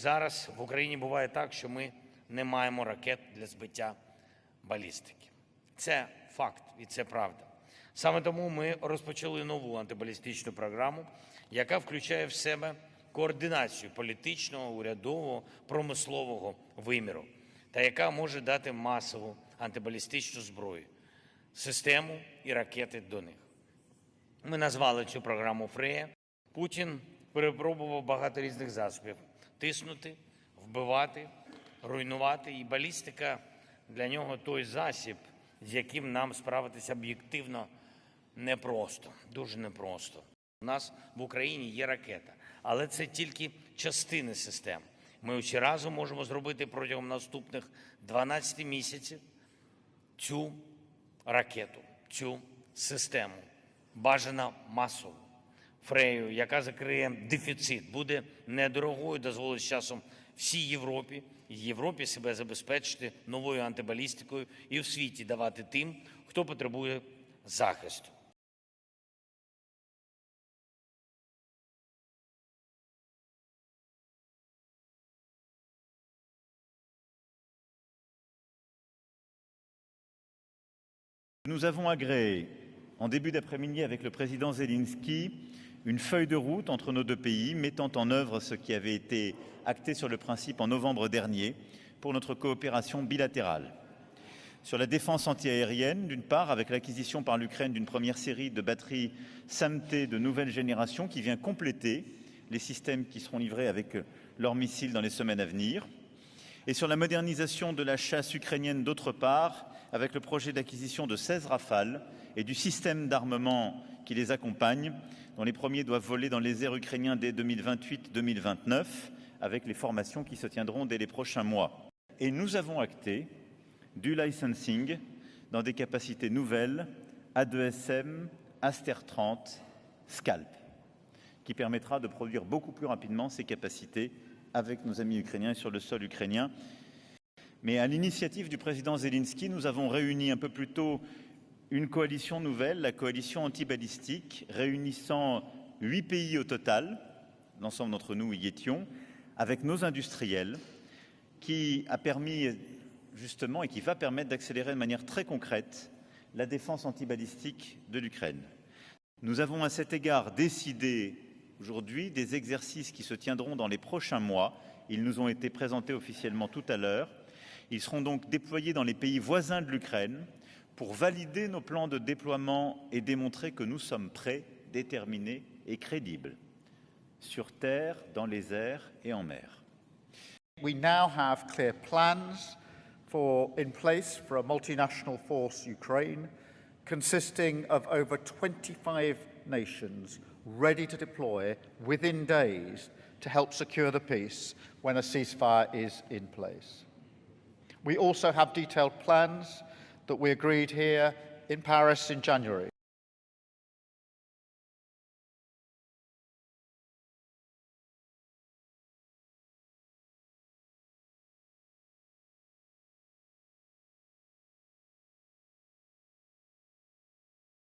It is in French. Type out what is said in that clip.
зараз в Україні буває так, що ми не маємо ракет для збиття балістики. Це факт і це правда. Саме тому ми розпочали нову антибалістичну програму, яка включає в себе координацію політичного, урядового, промислового виміру та яка може дати масову антибалістичну зброю, систему і ракети до них. Ми назвали цю програму «Фрея». Путін перепробував багато різних засобів – тиснути, вбивати, руйнувати. І балістика для нього той засіб, з яким нам справитися об'єктивно непросто, дуже непросто. У нас в Україні є ракета, але це тільки частини систем. Ми усі разом можемо зробити протягом наступних 12 місяців цю ракету, цю систему, бажано масово. Фрею, яка закриє дефіцит, буде недорогою, дозволить з часом всій Європі себе забезпечити новою антибалістикою і в світі давати тим, хто потребує захисту. Nous avons agréé, en début d'après-midi avec le président Zelensky, une feuille de route entre nos deux pays mettant en œuvre ce qui avait été acté sur le principe en novembre dernier pour notre coopération bilatérale. Sur la défense antiaérienne, d'une part, avec l'acquisition par l'Ukraine d'une première série de batteries SAMT de nouvelle génération qui vient compléter les systèmes qui seront livrés avec leurs missiles dans les semaines à venir. Et sur la modernisation de la chasse ukrainienne, d'autre part, avec le projet d'acquisition de 16 Rafales et du système d'armement qui les accompagne, dont les premiers doivent voler dans les airs ukrainiens dès 2028-2029, avec les formations qui se tiendront dès les prochains mois. Et nous avons acté du licensing dans des capacités nouvelles, A2SM, Aster 30, Scalp, qui permettra de produire beaucoup plus rapidement ces capacités avec nos amis ukrainiens sur le sol ukrainien. Mais à l'initiative du président Zelensky, nous avons réuni un peu plus tôt une coalition nouvelle, la coalition antibalistique, réunissant 8 pays au total, l'ensemble d'entre nous y étions, avec nos industriels, qui a permis justement et qui va permettre d'accélérer de manière très concrète la défense antibalistique de l'Ukraine. Nous avons à cet égard décidé aujourd'hui des exercices qui se tiendront dans les prochains mois. Ils nous ont été présentés officiellement tout à l'heure. Ils seront donc déployés dans les pays voisins de l'Ukraine pour valider nos plans de déploiement et démontrer que nous sommes prêts, déterminés et crédibles, sur terre, dans les airs et en mer. We now have clear plans in place for a multinational force Ukraine consisting of over 25 nations ready to deploy within days to help secure the peace when a ceasefire is in place. We also have detailed plans that we agreed here in Paris in January